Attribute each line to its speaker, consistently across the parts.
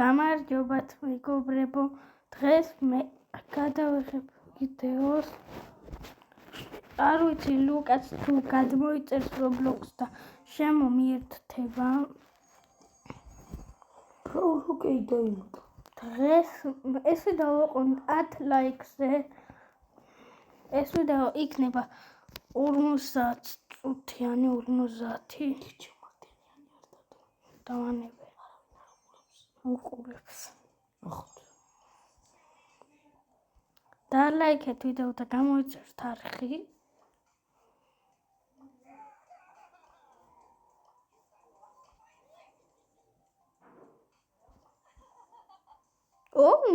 Speaker 1: გამარჯობათ მეგობრებო, დღეს მე გადავიღებ ვიდეოს. არ ვიცი ლუკას თუ გადმოიწერს Roblox და შემომიერთდება.
Speaker 2: ოკეი, დაიმატა.
Speaker 1: დღეს ეს ვიდეო 10 ლაიქზე. ეს ვიდეო იქნება 50 წუთიანი, 50. დავანებე. უყურებს. დალაიქეთ ვიდეო და გამოიწერთ არხი.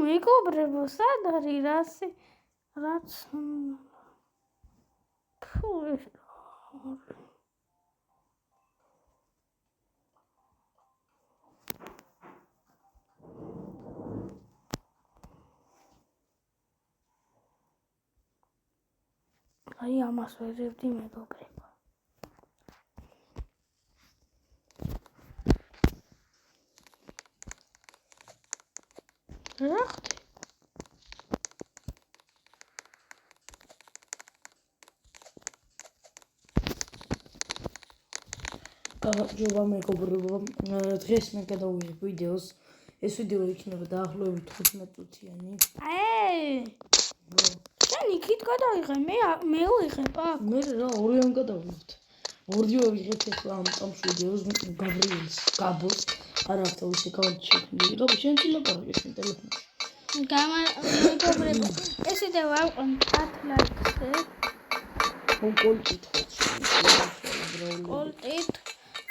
Speaker 1: მეგობრებო, სად არის რაც აი ამას ვერევდი მეგობრებო. რა ხდი?
Speaker 2: გამარჯობა მეგობრებო, დღეს მე გადავიღებ ვიდეოს. ეს ვიდეო იქნება დაახლოებით 15 წუთიანი.
Speaker 1: შენ იქით გადავიღე, მე ვიღებ აქ.
Speaker 2: მე რა, ორივემ გადავიღებთ. ორჯერ ვიღებთ ახლა ამ ვიდეოს გაბრიელს, გაბოს. არა ახლა ისე გავჩერდი. რა შენ წილაპარაკე შენ ტელეფონში.
Speaker 1: მეგობრებო, ეს ვიდეო ავყენ 10 ლაიქზე.
Speaker 2: კოლტით
Speaker 1: კოლტით.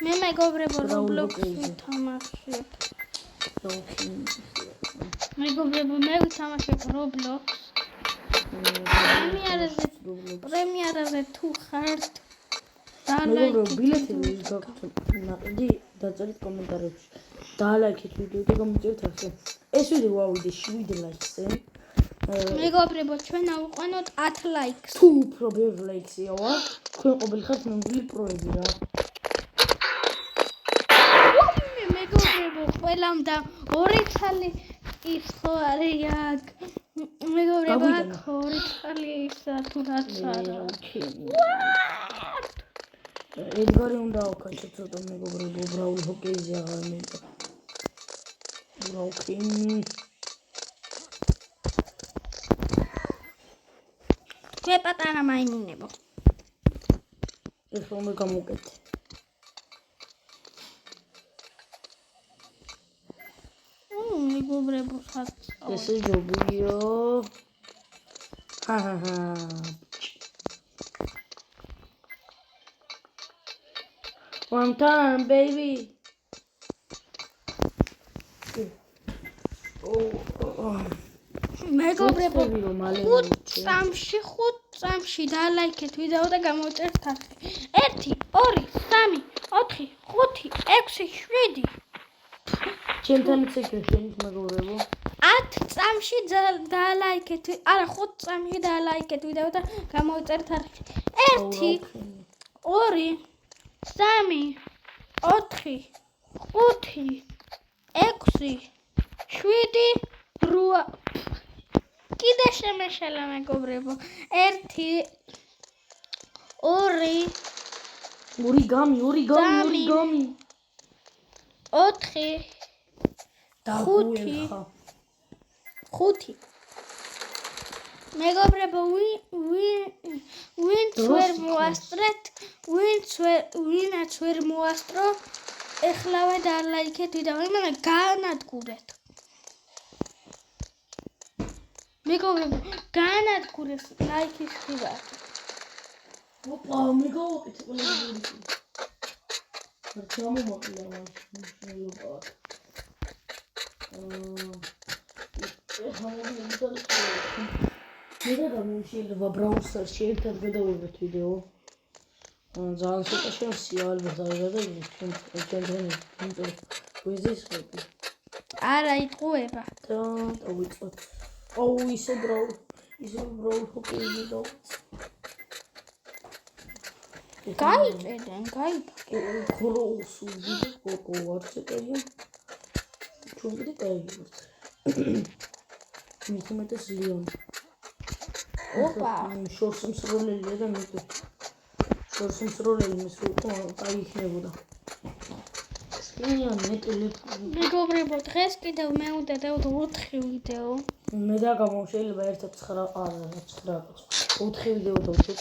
Speaker 1: მე მეგობრებო Roblox-ი ვთამაშებ. მეგობრებო, მე ვთამაშებ Roblox. პრემიერაზე თუ ხართ,
Speaker 2: მეგობრებო, ბილეთები გაქვთ ნაკლი, დაწერით კომენტარებში. დალაიქეთ ვიდეო და გამოიწერთ ახლა. ეს ვიდეო ავიდე 7 ლაიქზე.
Speaker 1: მეგობრებო, ჩვენ ავყვანოთ 10 ლაიქს.
Speaker 2: თუ უფრო ბევრი ლაიქია ვარ, თქვენ ყოველ ხარ მომგული პროები რა.
Speaker 1: მეგობრებო, ყველამ და 2 ცალი ის ხო არის აქ. მეგობრებო, აქ 2 ცალი ისა თუ რაც არა.
Speaker 2: ედგარი უნდა ავქაჩო ცოტა მეგობრებო, ბრაულ ჰოკეიზე აღარ მეტყვა. ბრაუკინ.
Speaker 1: მე პატარა მაიმუნებო.
Speaker 2: ეს რომ გამოვკეთე.
Speaker 1: მეგობრებო, სად
Speaker 2: ესე ჯობიო. One time, baby.
Speaker 1: მეგობრებო, 5 წამში დალაიქეთ ვიდეო და გამოიწერთ არხი. 1 2 3 4 5 6 7.
Speaker 2: ჩემთან იცექე შენით მეგობრებო.
Speaker 1: 10 წამში დალაიქეთ, არა 5 წამში დალაიქეთ ვიდეო და გამოიწერთ არხი. 1 2 3 4 5 6 7 8. კიდე შემეშალა მეგობრებო. 1 2
Speaker 2: ორიგამი
Speaker 1: 4 5 მეგობრებო, ვინც ვერ მოასწრო, ეხლავე დალაიქეთ ვიდეო, იმენა გაანადგურეთ. მეგობრებო, გაანადგურეთ ლაიქის ხიბათ.
Speaker 2: ოპა, მე გავაკეთე ყველა ვიდეო. გამომაყლა მაშინ. შეიძლება Brawl Stars-ში ერთად გადავიღეთ ვიდეო. ძალიან ცოტა შანსია ალბათ გადავიღეთ ჩვენ გვიზის ხები.
Speaker 1: არა იტყუება.
Speaker 2: დავიწყოთ. აუ ისე Brawl ჰოკეიზე დავიწყოთ.
Speaker 1: გაიწერენ,
Speaker 2: ქროუსი გოგო არცეტია. ჩვენ კიდე კაი ვართ. მithumetes ლიონი.
Speaker 1: ოპა.
Speaker 2: შორს მსროლელია და მეტი. შორს მსროლელი მის რო კაი იქნებოდა. სკინიანი ტელეფონი.
Speaker 1: მეგობრებო, დღეს კიდევ მე უნდა დავდო 4 ვიდეო.
Speaker 2: მე დაგამო შეიძლება ერთად 9 არა 9 4 ვიდეო დავდოთ.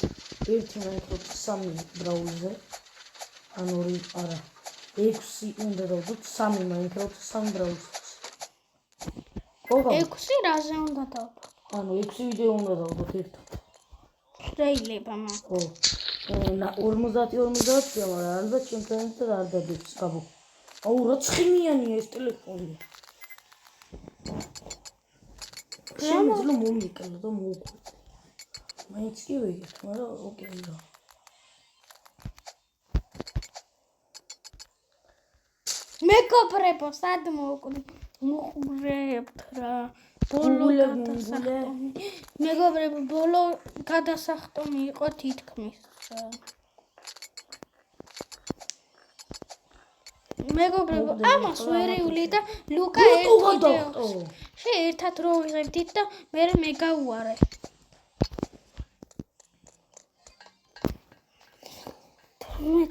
Speaker 2: ერთი Minecraft 3 ბრაუზზე. ან 2 არა 6 უნდა დავდოთ 3 Minecraft 3 ბრაუზზე. ოღონდ
Speaker 1: 6 რაზე უნდა დავდო?
Speaker 2: ანუ 6 ვიდეო უნდა დავდოთ ერთად.
Speaker 1: შეიძლება მაგრამ.
Speaker 2: ო 50-50-ია, მაგრამ ალბათ ჩემთან არ დადებს გაბო. აუ რა ცხიმიანია ეს ტელეფონი. შემიძლია მომიკალო და მოვუკვეთე. მაინც კი ვიგებ, მაგრამ ოკეია.
Speaker 1: მეგობრებო, სად მოუყურებთ რა? ბოლო გადასახტომი. მეგობრებო, ბოლო გადასახტომი იყო თითქმის. მეგობრებო, ამას ვერიული და ლუკა ერთად ერთად რო ვიღებდით და მე გავუარე. მე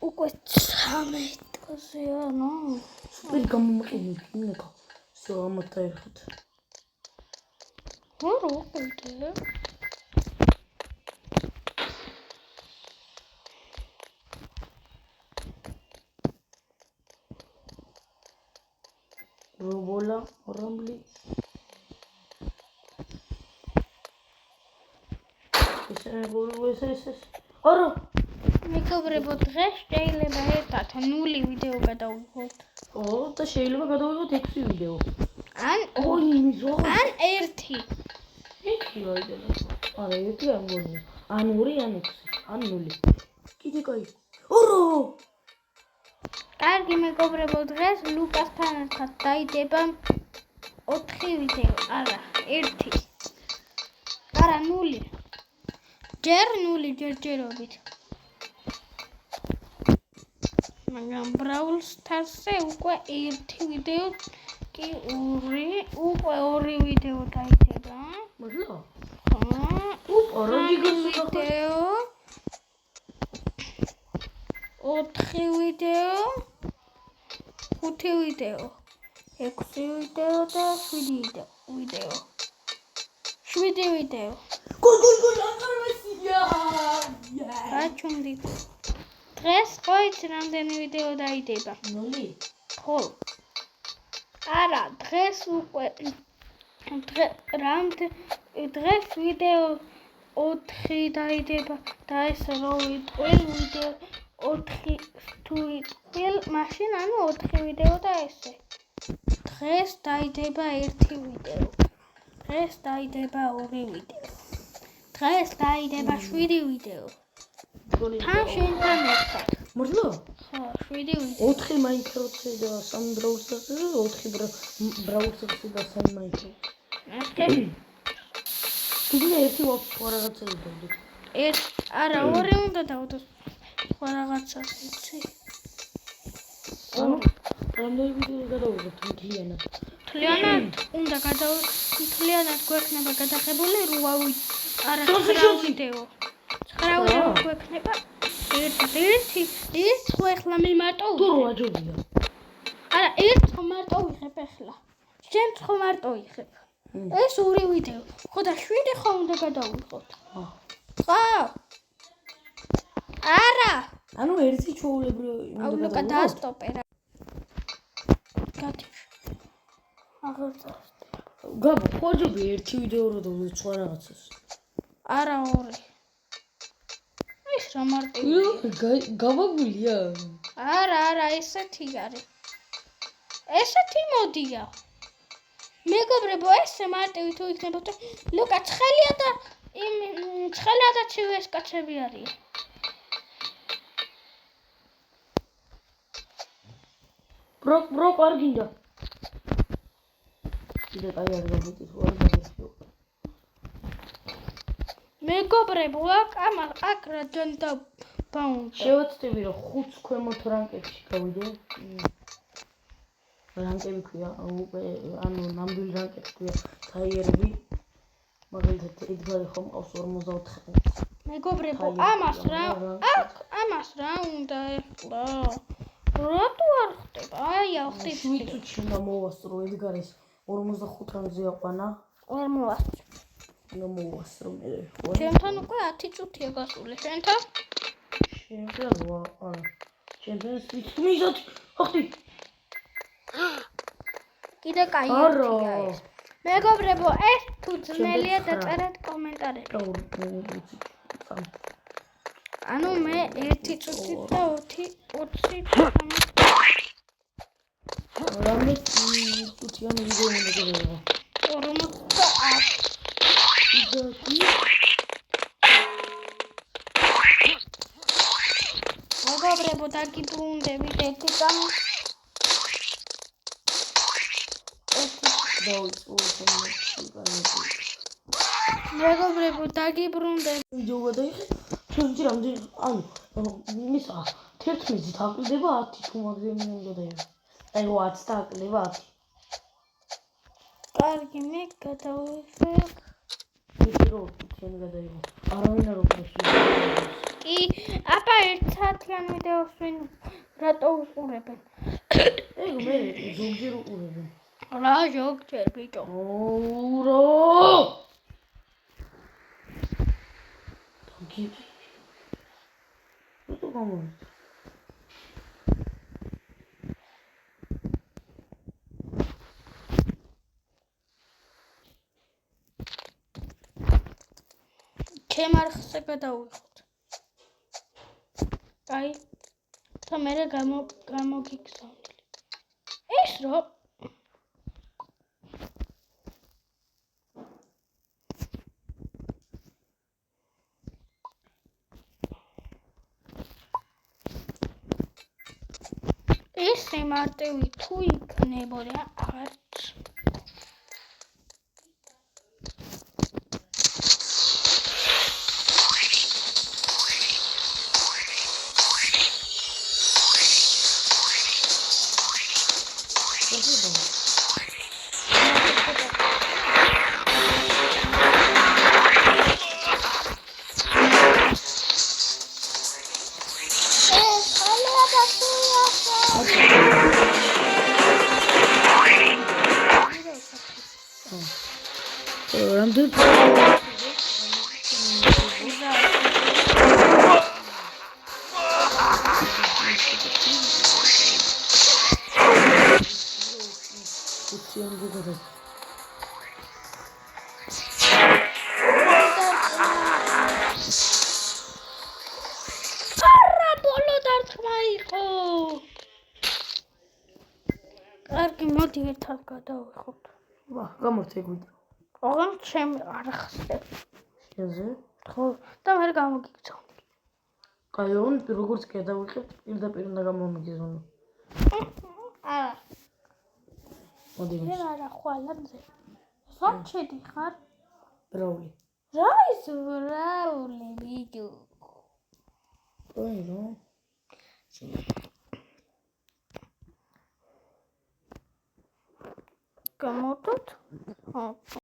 Speaker 1: უკვე 13-ზეა, ნო.
Speaker 2: სუპერ გამომყენე გინეკა. всё, ამათა ერთხელ.
Speaker 1: რა ვიყიდე?
Speaker 2: რობოლა, რომლი. ეს. არა.
Speaker 1: მეგობრებო, დღეს შეიძლება ერთად 0 ვიდეო გადავიღოთ.
Speaker 2: ო, და შეიძლება გადავიღოთ 6 ვიდეო.
Speaker 1: ან ან 1.
Speaker 2: ერთი რაიდენა. არა, ერთი არ მგონია. ან 2, ან 6, ან 0. კიდე კაი. ორო!
Speaker 1: კარგი მეგობრებო, დღეს ლუკასთან ერთად დაიდება 4 ვიდეო. არა, 1. არა, 0. ჯერ 0 ჯერჯერობით. მაგრამ Brawl Stars-ზე უკვე 1 ვიდეო კი 2, უკვე 2 ვიდეო დაიდება.
Speaker 2: მოდლა?
Speaker 1: ხო.
Speaker 2: რა გიგოსა?
Speaker 1: 4 ვიდეო, 5 ვიდეო, 6 ვიდეო და 7 ვიდეო. 7 ვიდეო.
Speaker 2: გულ აკროვესია.
Speaker 1: რაჩუნდი. დღეს ყოით რამდენი ვიდეო დაიდება?
Speaker 2: 0.
Speaker 1: ხო. არა, დღეს უკვე დღეს ვიდეო 4 დაიდება და ეს რო ვიტყვი ვიდეო 4 თუ ვიტყვი, მაშინ ანუ 4 ვიდეო და ესე. დღეს დაიდება 1 ვიდეო. დღეს დაიდება 2 ვიდეო. დღეს დაიდება 7 ვიდეო. თან შენთან ერთად.
Speaker 2: მოდლა?
Speaker 1: ხო, 7 ვიდეო.
Speaker 2: 4 Minecraft-ზე და 3 Brawl Stars-ზე, 4 Brawl Stars-ზე და 3 Minecraft. კიდე ერთი ვაფშე სხვა რაღაცა დავდოთ.
Speaker 1: არა, 2 უნდა დავდოთ. სხვა რაღაცას იცი.
Speaker 2: ანუ რამდენი ვიდეო გადავიღოთ მთლიანად?
Speaker 1: მთლიანად უნდა მთლიანად გვექნება გადაღებული 8 არა 9 ვიდეო. 9 ვიდეო გვექნება. ერთ ხო ახლა მე მარტო
Speaker 2: თუ რა ჯობია.
Speaker 1: არა, ერთ ხო მარტო ვიღებ ახლა. შენ ხო მარტო ვიღებ. ეს 2 ვიდეო. ხო და 7 ხო უნდა გადავიღოთ. ხო. არა.
Speaker 2: ანუ ერთი ჩაულებრივი
Speaker 1: აუ ლუკა დაასტოპე რა. გადი. აღარ დაასტოპე.
Speaker 2: გაბო, ხო ჯობია ერთი ვიდეო რო დავდოთ სხვა რაღაცას.
Speaker 1: არა 2. ეს რა მარტივია.
Speaker 2: გავაგულია.
Speaker 1: არა, ესეთი არის. ესეთი მოდია. მეგობრებო, ესე მარტივი თუ იქნებოდა, ლუკა ცხელია და ცხელია და ცივი ეს კაცები არიან.
Speaker 2: ბროკ არ გინდა. კიდე კაი არ გავიტის, არ გავიტის.
Speaker 1: მეგობრებო, აქ რა ჯანდა ბაუნდა.
Speaker 2: შევაცდები რომ 5 ქვემოთ რანკებში გავიდე. რანკები ქვია, ანუ ნამდვილი რანკები ქვია, თაიერები. მაგალითად ედგარი ხომ ყავს 54.
Speaker 1: მეგობრებო, ამას რა უნდა ეხლა? რატო არ ხდება? აი, ახდით.
Speaker 2: 7 წუთში უნდა მოვასწრო ედგარის 45-ზე აყვანა.
Speaker 1: არ მოვასწრო.
Speaker 2: უნდა მოვასწრო მე.
Speaker 1: ჩემთან უკვე 10 წუთია გასული. შენთან?
Speaker 2: შენთან არა. შენთან 7 მიზოთ. ახდი.
Speaker 1: კიდე კაია ეს. მეგობრებო, ეს თუ ძნელია დაწერეთ კომენტარებში. ანუ მე 1 წუთით და 20
Speaker 2: რამე წუთიანი ვიდეო უნდა გეღება.
Speaker 1: 50. მეგობრებო, დაგიბრუნდებით 1 წამი. მეგობრებო, დაგიბრუნდებით.
Speaker 2: ვიდეო გადაიღე. შევიძი რამდენი ანუ მისა 11-ით აკლდება 10 თუ მაგზემი უნდა დაიღე. აი 10 და აკლდება 10.
Speaker 1: კარგი, მე გადავიღე.
Speaker 2: ვიცი რომ თქვენ გადაიღო. არავინ არ უყურებს.
Speaker 1: კი, აბა 1 საათიან ვიდეოს ვინ რატო უყურებენ?
Speaker 2: ეგ მე ზოგჯერ უყურებენ.
Speaker 1: რა ზოგჯერ ბიჭო?
Speaker 2: ოურო! გიგი. რატო გამოვიდა?
Speaker 1: ჩემ არხზე გადავიღოთ. აი, და მე გამოგიგზავნილი. ეს რო ეს მარტივი თუ იქნებოდა არც
Speaker 2: რამდენი
Speaker 1: კარგი, მოდი ერთად გადავიხოთ.
Speaker 2: გამორთეგვიდა.
Speaker 1: ოღონდ ჩემ არხზე.
Speaker 2: შენზე?
Speaker 1: ხო, და მე გამოგიგზავნილი.
Speaker 2: კაი, როგორც გადავიღებთ, პირდაპირ უნდა გამომიგზავნო.
Speaker 1: არა.
Speaker 2: მოდი.
Speaker 1: მე არა ხვალამდე. სად შედიხარ?
Speaker 2: ბრაული.
Speaker 1: რა ის ბრაული ბიჭო?
Speaker 2: ოი,